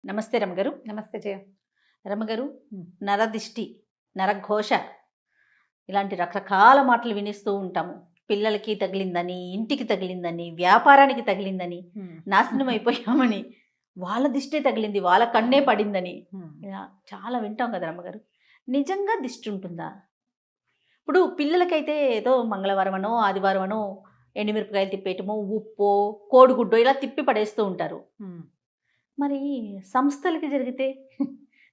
నమస్తే రమగారు. నమస్తే జయ. రమగారు, హ్మ్. నరదిష్టి, నరఘోష ఇలాంటి రకరకాల మాటలు వినిస్తూ ఉంటాము. పిల్లలకి తగిలిందని, ఇంటికి తగిలిందని, వ్యాపారానికి తగిలిందని, హ్మ్. నాశనం అయిపోయామని, వాళ్ళ దిష్టే తగిలింది, వాళ్ళ కన్నే పడిందని హ్మ్. ఇలా చాలా వింటాం కదా రమ్మగారు. నిజంగా దిష్టి ఉంటుందా? ఇప్పుడు పిల్లలకైతే ఏదో మంగళవారమనో, ఆదివారమనో ఎండుమిరపకాయలు తిప్పేయటమో, ఉప్పో, కోడిగుడ్డో ఇలా తిప్పి పడేస్తూ ఉంటారు. హ్మ్. మరి సంస్థలకి జరిగితే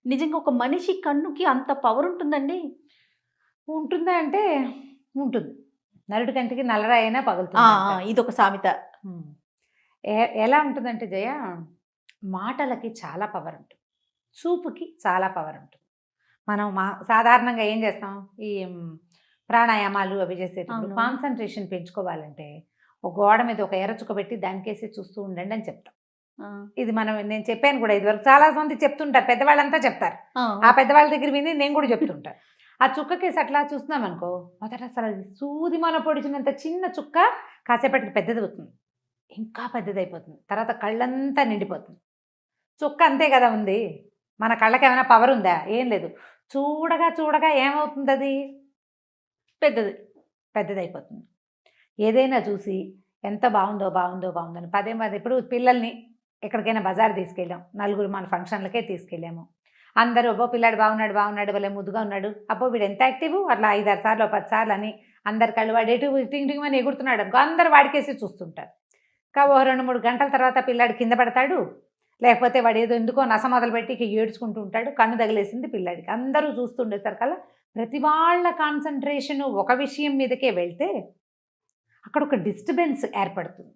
నిజంగా ఒక మనిషి కన్నుకి అంత పవర్ ఉంటుందండి? ఉంటుందా అంటే ఉంటుంది. నరుడి కంటికి నల్లరాయి అయినా ఆ! పగులుతుందంటారు. ఇదొక సామెత. హ్మ్. ఎలా ఉంటుందంటే జయ, మాటలకి చాలా పవర్ ఉంటుంది. చూపుకి చాలా పవర్ ఉంటుంది. మనం సాధారణంగా ఏం చేస్తాం? ఈ ప్రాణాయామాలు అవి చేసేటప్పుడు అవును. కాన్సంట్రేషన్ పెంచుకోవాలంటే ఒక గోడ మీద ఒక ఎర్ర చుక్క పెట్టి దానికేసి చూస్తూ ఉండండి అని చెప్తాం. ఆ! ఇది నేను చెప్పాను కూడా ఇదివరకు. చాలా మంది చెప్తుంటారు, పెద్దవాళ్ళంతా చెప్తారు. ఆ! ఆ పెద్దవాళ్ళ దగ్గర విని నేను కూడా చెప్తుంటాను. ఆ చుక్కకేసి అట్లా చూస్తున్నాం అనుకో, మొదట అసలు అది సూది మన పొడిచినంత చిన్న చుక్క కాసేపటికి పెద్దది అవుతుంది, ఇంకా పెద్దదైపోతుంది, తర్వాత కళ్ళంతా నిండిపోతుంది. చుక్క అంతే కదా ఉంది. మన కళ్ళకి ఏమైనా పవర్ ఉందా? ఏం లేదు. చూడగా చూడగా ఏమవుతుంది అది? పెద్దది. పెద్దదైపోతుంది. ఏదైనా చూసి ఎంత బాగుందో బాగుందో బాగుందని పదే పదే, ఇప్పుడు పిల్లల్ని ఎక్కడికైనా బజార్ తీసుకెళ్ళాం, నలుగురు మన ఫంక్షన్లకే తీసుకెళ్ళాము. అందరూ అబ్బో పిల్లాడు బాగున్నాడు బాగున్నాడు, భలే ముద్దుగా ఉన్నాడు, అబ్బో వీడు ఎంత యాక్టివ్, అట్లా 5-6 సార్లు 10 సార్లు అని అందరి కళ్ళు వాడు ఎటు టింగ్ టింగ్ అని ఎగురుతున్నాడు అనుకో, అందరు వాడికేసి చూస్తుంటారు. ఓ 2-3 గంటల తర్వాత పిల్లాడు కింద పడతాడు, లేకపోతే వాడు ఏదో ఎందుకో నస మొదలుపెట్టి ఇక ఏడ్చుకుంటూ ఉంటాడు, కన్ను తగిలేసింది పిల్లాడికి. అందరూ చూస్తుండేసరికల్లా ప్రతి వాళ్ళ కాన్సన్ట్రేషను ఒక విషయం మీదకే వెళ్తే అక్కడ ఒక డిస్టర్బెన్స్ ఏర్పడుతుంది.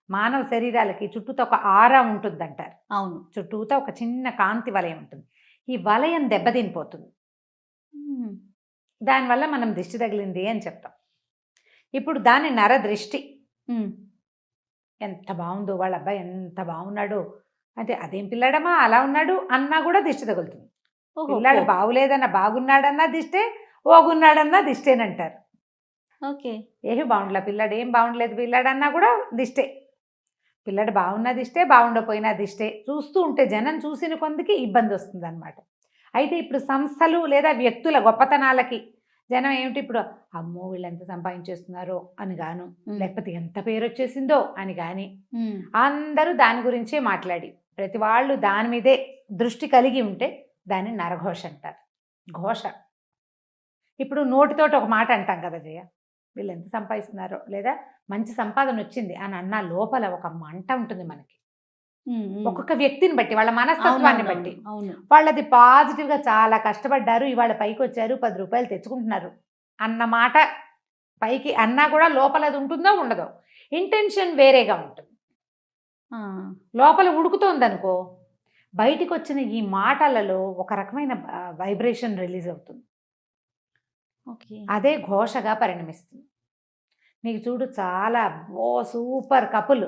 మానవ శరీరాలకి చుట్టూతో ఒక ఆరా ఉంటుందంటారు. అవును. చుట్టూతో ఒక చిన్న కాంతి వలయం ఉంటుంది. ఈ వలయం దెబ్బతినిపోతుంది. హ్మ్. దానివల్ల మనం దిష్టి తగిలింది అని చెప్తాం. ఇప్పుడు దాని నరదృష్టి. హ్మ్. ఎంత బాగుందో, వాళ్ళ అబ్బాయి ఎంత బాగున్నాడో అంటే, అదేం పిల్లాడమ్మా అలా ఉన్నాడు అన్నా కూడా దిష్టి తగులుతుంది. ఓహో! పిల్లాడు బాగులేదన్నా బాగున్నాడన్నా దిష్టే, ఓగున్నాడన్నా దిష్టేనంటారు. ఓకే. ఏమి బాగుండలే పిల్లాడు, ఏం బాగుండలేదు పిల్లాడన్నా కూడా దిష్టే. పిల్లాడు బాగున్న దిష్టే, బాగుండపోయినా దిష్టే. చూస్తూ ఉంటే జనం చూసిన కొందికి ఇబ్బంది వస్తుందన్నమాట. అయితే ఇప్పుడు సంస్థలు లేదా వ్యక్తుల గొప్పతనాలకి జనం ఏమిటి ఇప్పుడు, అమ్మో వీళ్ళు ఎంత సంపాదించేస్తున్నారో అని గాను, లేకపోతే ఎంత పేరు వచ్చేసిందో అని కానీ, అందరూ దాని గురించే మాట్లాడి ప్రతి వాళ్ళు దాని మీదే దృష్టి కలిగి ఉంటే దాన్ని నరఘోష అంటారు. ఘోష. ఇప్పుడు నోటితోటి ఒక మాట అంటాం కదా జయ, వీళ్ళు ఎంత సంపాదిస్తున్నారో, లేదా మంచి సంపాదన వచ్చింది అని అన్న లోపల ఒక మంట ఉంటుంది మనకి. ఒక్కొక్క వ్యక్తిని బట్టి, వాళ్ళ మనస్తత్వాన్ని బట్టి. అవును. వాళ్ళది పాజిటివ్గా చాలా కష్టపడ్డారు, ఇవాళ పైకి వచ్చారు, 10 రూపాయలు తెచ్చుకుంటున్నారు అన్న మాట పైకి అన్నా కూడా లోపల అది ఉంటుందో ఉండదో, ఇంటెన్షన్ వేరేగా ఉంటుంది. లోపల ఉడుకుతోందనుకో, బయటికి వచ్చిన ఈ మాటలలో ఒక రకమైన వైబ్రేషన్ రిలీజ్ అవుతుంది. అదే ఘోషగా పరిణమిస్తుంది. నీకు చూడు, చాలా super couple,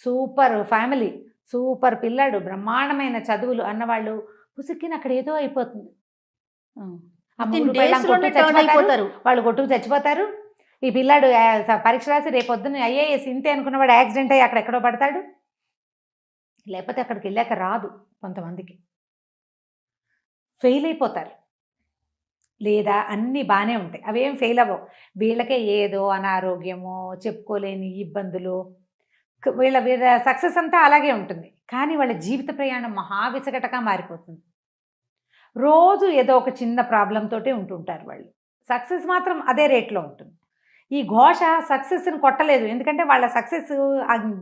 super family, super పిల్లాడు, బ్రహ్మాండమైన చదువులు అన్నవాళ్ళు పుసుక్కిన అక్కడ ఏదో అయిపోతుంది. వాళ్ళు కొట్టుకు చచ్చిపోతారు. ఈ పిల్లాడు పరీక్ష రాసి రేపొద్దున ఐఏఎస్ ఇంతే అనుకున్నవాడు యాక్సిడెంట్ అయ్యి అక్కడెక్కడో పడతాడు, లేకపోతే అక్కడికి వెళ్ళాక రాదు. కొంతమందికి ఫెయిల్ అయిపోతారు, లేదా అన్నీ బాగానే ఉంటాయి, అవేం ఫెయిల్ అవ్వవు. వీళ్ళకే ఏదో అనారోగ్యమో, చెప్పుకోలేని ఇబ్బందులు, వీళ్ళ సక్సెస్ అంతా అలాగే ఉంటుంది. కానీ వాళ్ళ జీవిత ప్రయాణం మహావిసగటగా మారిపోతుంది. రోజు ఏదో ఒక చిన్న ప్రాబ్లంతోటే ఉంటుంటారు వాళ్ళు. సక్సెస్ మాత్రం అదే రేట్లో ఉంటుంది. ఈ ఘోష సక్సెస్ని కొట్టలేదు, ఎందుకంటే వాళ్ళ సక్సెస్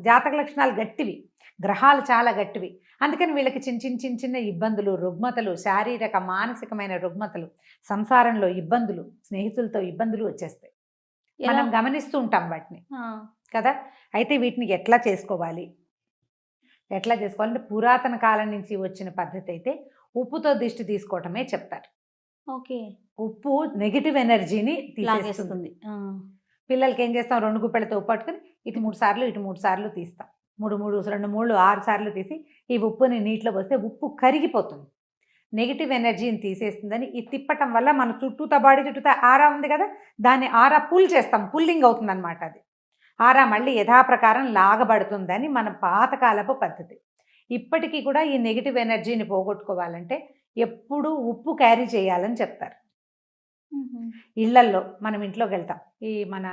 జాతక లక్షణాలు గట్టివి, గ్రహాలు చాలా గట్టివి. అందుకని వీళ్ళకి చిన్న ఇబ్బందులు, రుగ్మతలు, శారీరక మానసికమైన రుగ్మతలు, సంసారంలో ఇబ్బందులు, స్నేహితులతో ఇబ్బందులు వచ్చేస్తాయి. మనం గమనిస్తూ ఉంటాం వాటిని కదా. అయితే వీటిని ఎట్లా చేసుకోవాలి అంటే పురాతన కాలం నుంచి వచ్చిన పద్ధతి అయితే ఉప్పుతో దిష్టి తీసుకోవటమే చెప్తారు. ఓకే. ఉప్పు నెగిటివ్ ఎనర్జీని తీసేస్తుంది. పిల్లలకి ఏం చేస్తాం, 2 గుప్పెలతో ఉప్పు పట్టుకుని ఇటు 3 సార్లు ఇటు 3 సార్లు తీస్తాం. 2 6 సార్లు తీసి ఈ ఉప్పుని నీటిలో పోస్తే ఉప్పు కరిగిపోతుంది, నెగిటివ్ ఎనర్జీని తీసేస్తుందని. ఈ తిప్పటం వల్ల మన చుట్టూతా బాడీ చుట్టూతా ఆరా ఉంది కదా, దాన్ని ఆరా పుల్ చేస్తాం, పుల్లింగ్ అవుతుంది అనమాట. అది ఆరా మళ్ళీ యథాప్రకారం లాగబడుతుందని మన పాతకాలపు పద్ధతి. ఇప్పటికీ కూడా ఈ నెగిటివ్ ఎనర్జీని పోగొట్టుకోవాలంటే ఎప్పుడూ ఉప్పు క్యారీ చేయాలని చెప్తారు. ఇళ్లల్లో మనం ఇంట్లోకి వెళ్తాం, ఈ మన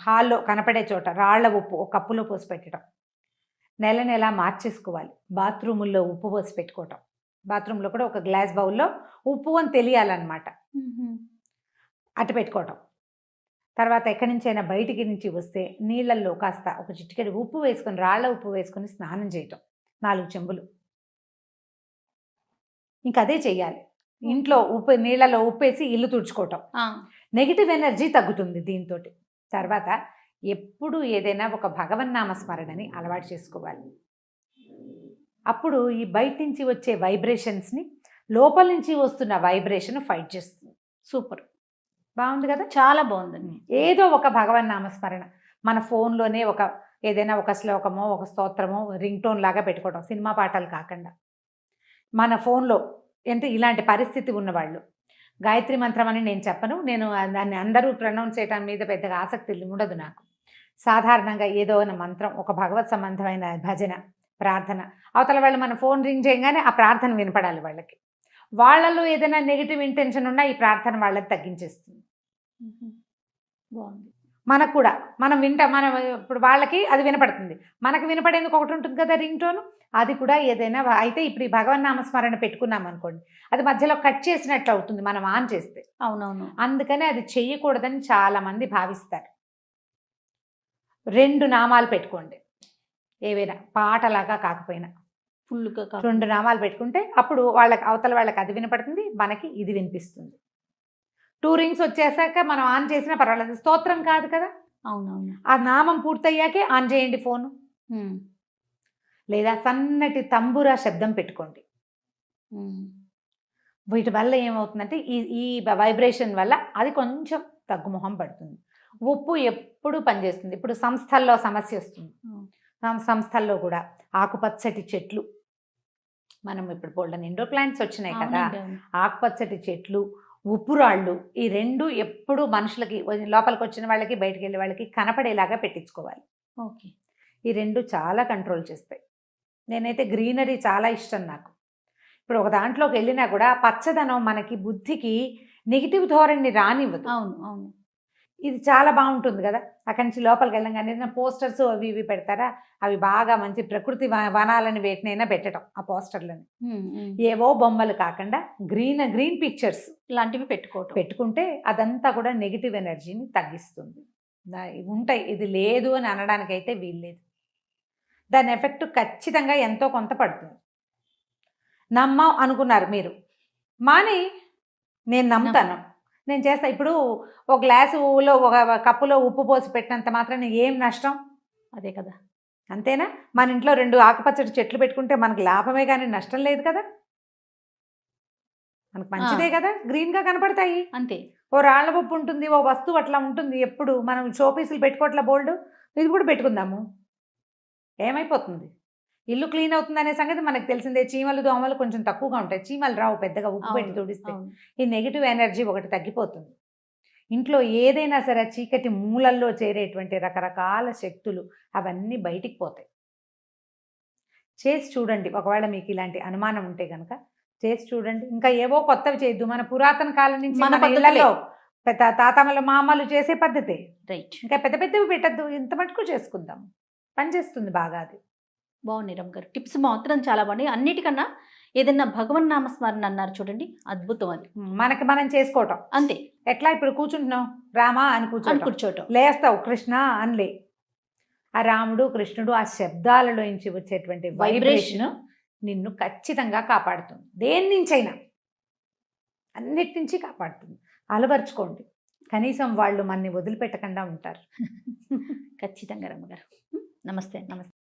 హాల్లో కనపడే చోట రాళ్ల ఉప్పు ఒక కప్పులో పోసి పెట్టడం, నెల నెల మార్చేసుకోవాలి. బాత్రూముల్లో ఉప్పు పోసి పెట్టుకోవటం, బాత్రూంలో కూడా ఒక గ్లాస్ బౌల్లో ఉప్పు అని తెలియాలన్నమాట, అటు పెట్టుకోవటం. తర్వాత ఎక్కడి నుంచైనా బయటికి నుంచి వస్తే నీళ్ళల్లో కాస్త ఒక చిటికెడు ఉప్పు వేసుకొని, రాళ్ల ఉప్పు వేసుకొని స్నానం చేయటం 4 చెంబులు. ఇంకా అదే చెయ్యాలి. ఇంట్లో ఉప్పు, నీళ్ళలో ఉప్పేసి ఇల్లు తుడుచుకోవటం. నెగిటివ్ ఎనర్జీ తగ్గుతుంది దీంతో. తర్వాత ఎప్పుడు ఏదైనా ఒక భగవన్నామ స్మరణని అలవాటు చేసుకోవాలి. అప్పుడు ఈ బయట నుంచి వచ్చే వైబ్రేషన్స్ని లోపల నుంచి వస్తున్న వైబ్రేషన్ ఫైట్ చేస్తుంది. సూపర్, బాగుంది కదా, చాలా బాగుందండి. ఏదో ఒక భగవన్నామ స్మరణ మన ఫోన్లోనే ఒక ఏదైనా ఒక శ్లోకమో ఒక స్తోత్రమో రింగ్ టోన్ లాగా పెట్టుకోవడం, సినిమా పాటలు కాకుండా. మన ఫోన్లో అంటే ఇలాంటి పరిస్థితి ఉన్నవాళ్ళు గాయత్రి మంత్రం అని నేను చెప్పను, నేను దాన్ని అందరూ ప్రొనౌన్స్ చేయడం మీద పెద్దగా ఆసక్తి ఉండదు నాకు. సాధారణంగా ఏదో ఒక మంత్రం, ఒక భగవత్ సంబంధమైన భజన, ప్రార్థన, అవతల వాళ్ళు మన ఫోన్ రింగ్ చేయగానే ఆ ప్రార్థన వినపడాలి వాళ్ళకి. వాళ్ళలో ఏదైనా నెగిటివ్ ఇంటెన్షన్ ఉన్నా ఈ ప్రార్థన వాళ్ళకి తగ్గించేస్తుంది. బాగుంది. మనకు కూడా మనం ఇప్పుడు వాళ్ళకి అది వినపడుతుంది, మనకు వినపడేందుకు ఒకటి ఉంటుంది కదా రింగ్ టోను, అది కూడా ఏదైనా అయితే ఇప్పుడు ఈ భగవన్నామస్మరణ పెట్టుకున్నాం అనుకోండి, అది మధ్యలో కట్ చేసినట్లు అవుతుంది మనం ఆన్ చేస్తే. అవునవును. అందుకని అది చెయ్యకూడదని చాలామంది భావిస్తారు. 2 నామాలు పెట్టుకోండి, ఏవైనా పాటలాగా కాకపోయినా ఫుల్గా 2 నామాలు పెట్టుకుంటే అప్పుడు వాళ్ళకి, అవతల వాళ్ళకి అది వినపడుతుంది, మనకి ఇది వినిపిస్తుంది. 2 రింగ్స్ వచ్చేసాక మనం ఆన్ చేసినా పర్వాలేదు, స్తోత్రం కాదు కదా. అవునవును. ఆ నామం పూర్తయ్యాకే ఆన్ చేయండి ఫోను. లేదా సన్నటి తంబురా శబ్దం పెట్టుకోండి. వీటి వల్ల ఏమవుతుందంటే ఈ వైబ్రేషన్ వల్ల అది కొంచెం తగ్గుముఖం పడుతుంది. ఉప్పు ఎప్పుడు పనిచేస్తుంది. ఇప్పుడు సంస్థల్లో సమస్య వస్తుంది, సంస్థల్లో కూడా ఆకుపచ్చటి చెట్లు, మనం ఇప్పుడు బోల్డెన్ ఇండోర్ ప్లాంట్స్ వచ్చినాయి కదా, ఆకుపచ్చటి చెట్లు, ఉప్పురాళ్ళు, ఈ 2 ఎప్పుడు మనుషులకి, లోపలికి వచ్చిన వాళ్ళకి బయటికి వెళ్ళే వాళ్ళకి కనపడేలాగా పెట్టించుకోవాలి. ఓకే. ఈ 2 చాలా కంట్రోల్ చేస్తాయి. నేనైతే గ్రీనరీ చాలా ఇష్టం నాకు. ఇప్పుడు ఒక దాంట్లోకి వెళ్ళినా కూడా పచ్చదనం మనకి బుద్ధికి నెగిటివ్ ధోరణిని రానివ్వదు. అవును అవును. ఇది చాలా బాగుంటుంది కదా. అక్కడి నుంచి లోపలికి వెళ్ళంగానే పోస్టర్స్ అవి ఇవి పెడతారా, అవి బాగా మంచి ప్రకృతి వనాలని వేటినైనా పెట్టడం, ఆ పోస్టర్లని ఏవో బొమ్మలు కాకుండా గ్రీన్ పిక్చర్స్ ఇలాంటివి పెట్టుకుంటే అదంతా కూడా నెగిటివ్ ఎనర్జీని తగ్గిస్తుంది. ఉంటాయి, ఇది లేదు అని అనడానికైతే వీల్లేదు. దాని ఎఫెక్ట్ ఖచ్చితంగా ఎంతో కొంత పడుతుంది. నమ్మం అనుకున్నారు మీరు, మాని నేను నమ్ముతాను, నేను చేస్తా. ఇప్పుడు ఒక గ్లాసులో ఒక కప్పులో ఉప్పు పోసి పెట్టినంత మాత్రాన ఏం నష్టం? అదే కదా, అంతేనా? మన ఇంట్లో 2 ఆకుపచ్చటి చెట్లు పెట్టుకుంటే మనకు లాభమే కానీ నష్టం లేదు కదా, మనకు మంచిదే కదా, గ్రీన్గా కనపడతాయి. అంతే. ఓ రాళ్ల ఉప్పు ఉంటుంది, ఓ వస్తువు అట్లా ఉంటుంది. ఎప్పుడు మనం షోపీసులు పెట్టుకోవట్లా బోల్డ్, ఇది కూడా పెట్టుకుందాము, ఏమైపోతుంది? ఇల్లు క్లీన్ అవుతుంది అనే సంగతి మనకు తెలిసిందే. చీమలు దోమలు కొంచెం తక్కువగా ఉంటాయి, చీమలు రావు పెద్దగా ఉప్పు పెట్టి తుడిస్తే. ఈ నెగిటివ్ ఎనర్జీ ఒకటి తగ్గిపోతుంది. ఇంట్లో ఏదైనా సరే చీకటి మూలల్లో చేరేటువంటి రకరకాల శక్తులు అవన్నీ బయటికి పోతాయి. చేసి చూడండి, ఒకవేళ మీకు ఇలాంటి అనుమానం ఉంటే కనుక చేసి చూడండి. ఇంకా ఏవో కొత్తవి చేయొద్దు, మన పురాతన కాలం నుంచి మన ఇళ్లలో తాతమ్మలు మామలు చేసే పద్ధతే రైట్. ఇంకా పెద్ద పెద్దవి పెట్టద్దు, ఇంత మటుకు చేసుకుందాం, పనిచేస్తుంది బాగా. అది బాగున్నాయి రమ్మ గారు, టిప్స్ మాత్రం చాలా బాగున్నాయి. అన్నిటికన్నా ఏదన్నా భగవన్ నామస్మరణ అన్నారు చూడండి, అద్భుతం. అది మనకి మనం చేసుకోవటం అంతే. ఎట్లా ఇప్పుడు కూర్చుంటున్నావు, రామా అని కూర్చోటం, లేస్తావు కృష్ణ అనిలే. ఆ రాముడు కృష్ణుడు ఆ శబ్దాలలో నుంచి వచ్చేటువంటి వైబ్రేషన్ నిన్ను ఖచ్చితంగా కాపాడుతుంది. దేని నుంచైనా, అన్నిటి నుంచి కాపాడుతుంది. అలవర్చుకోండి, కనీసం వాళ్ళు మనని వదిలిపెట్టకుండా ఉంటారు. ఖచ్చితంగా రమ్మగారు. నమస్తే. నమస్తే.